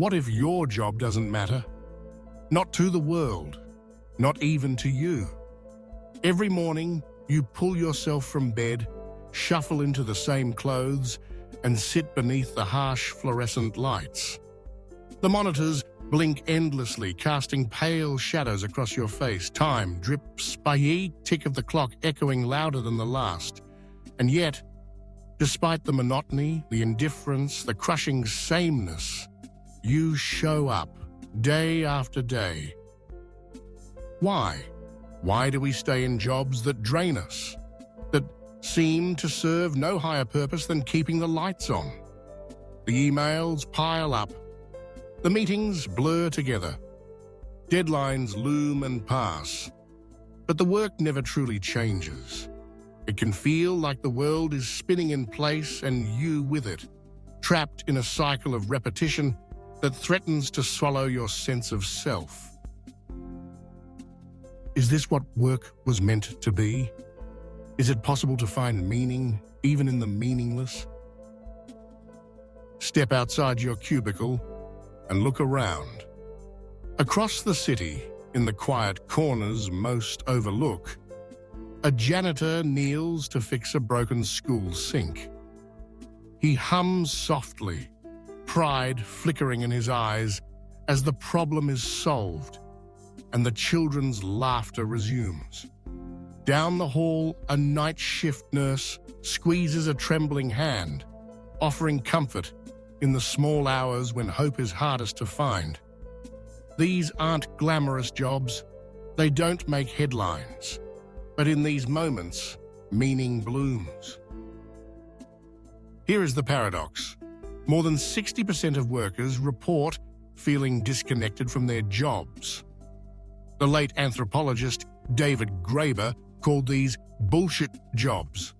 What if your job doesn't matter? Not to the world, not even to you. Every morning, you pull yourself from bed, shuffle into the same clothes, and sit beneath the harsh fluorescent lights. The monitors blink endlessly, casting pale shadows across your face. Time drips by, each tick of the clock echoing louder than the last. And yet, despite the monotony, the indifference, the crushing sameness, you show up day after day. Why? Why do we stay in jobs that drain us, that seem to serve no higher purpose than keeping the lights on? The emails pile up. The meetings blur together. Deadlines loom and pass. But the work never truly changes. It can feel like the world is spinning in place and you with it, trapped in a cycle of repetition that threatens to swallow your sense of self. Is this what work was meant to be? Is it possible to find meaning even in the meaningless? Step outside your cubicle and look around. Across the city, in the quiet corners most overlook, a janitor kneels to fix a broken school sink. He hums softly, pride flickering in his eyes as the problem is solved and the children's laughter resumes. Down the hall, a night shift nurse squeezes a trembling hand, offering comfort in the small hours when hope is hardest to find. These aren't glamorous jobs. They don't make headlines. But in these moments, meaning blooms. Here is the paradox. More than 60% of workers report feeling disconnected from their jobs. The late anthropologist David Graeber called these bullshit jobs,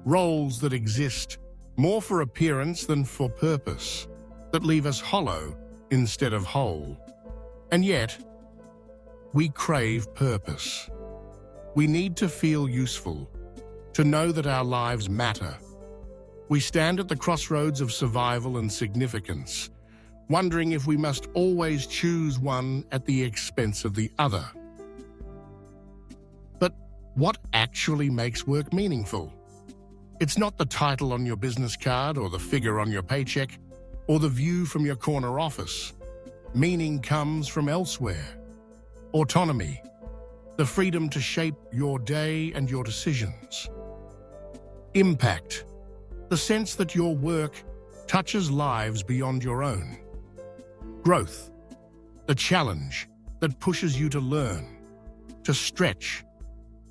roles that exist more for appearance than for purpose, that leave us hollow instead of whole. And yet, we crave purpose. We need to feel useful, to know that our lives matter. We stand at the crossroads of survival and significance, wondering if we must always choose one at the expense of the other. But what actually makes work meaningful? It's not the title on your business card or the figure on your paycheck or the view from your corner office. Meaning comes from elsewhere. Autonomy, the freedom to shape your day and your decisions. Impact, the sense that your work touches lives beyond your own. Growth, the challenge that pushes you to learn, to stretch,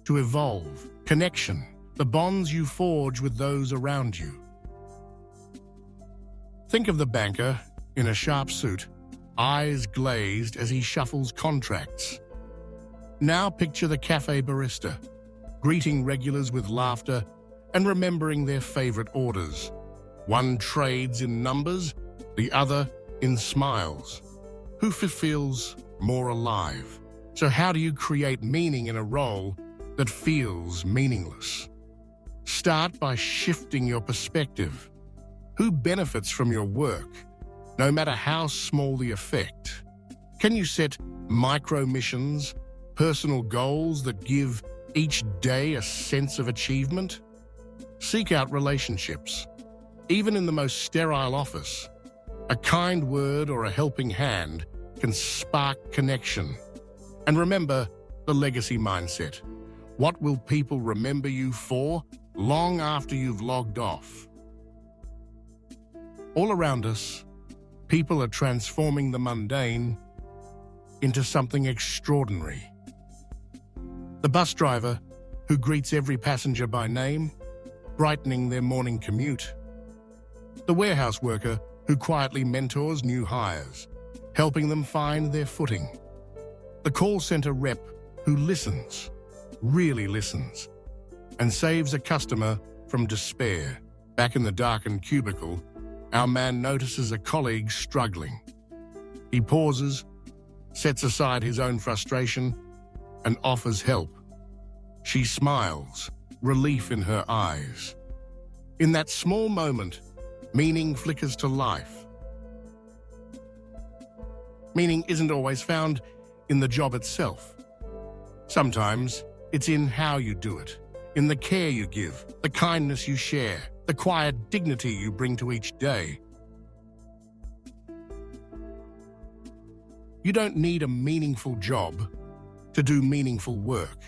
to evolve. Connection, the bonds you forge with those around you. Think of the banker in a sharp suit, eyes glazed as he shuffles contracts. Now picture the cafe barista, greeting regulars with laughter and remembering their favorite orders. One trades in numbers, the other in smiles. Who feels more alive? So how do you create meaning in a role that feels meaningless? Start by shifting your perspective. Who benefits from your work, no matter how small the effect? Can you set micro-missions, personal goals that give each day a sense of achievement? Seek out relationships. Even in the most sterile office, a kind word or a helping hand can spark connection. And remember the legacy mindset. What will people remember you for long after you've logged off? All around us, people are transforming the mundane into something extraordinary. The bus driver who greets every passenger by name, brightening their morning commute. The warehouse worker who quietly mentors new hires, helping them find their footing. The call center rep who listens, really listens, and saves a customer from despair. Back in the darkened cubicle, our man notices a colleague struggling. He pauses, sets aside his own frustration, and offers help. She smiles, relief in her eyes. In that small moment, meaning flickers to life. Meaning isn't always found in the job itself. Sometimes it's in how you do it, in the care you give, the kindness you share, the quiet dignity you bring to each day. You don't need a meaningful job to do meaningful work.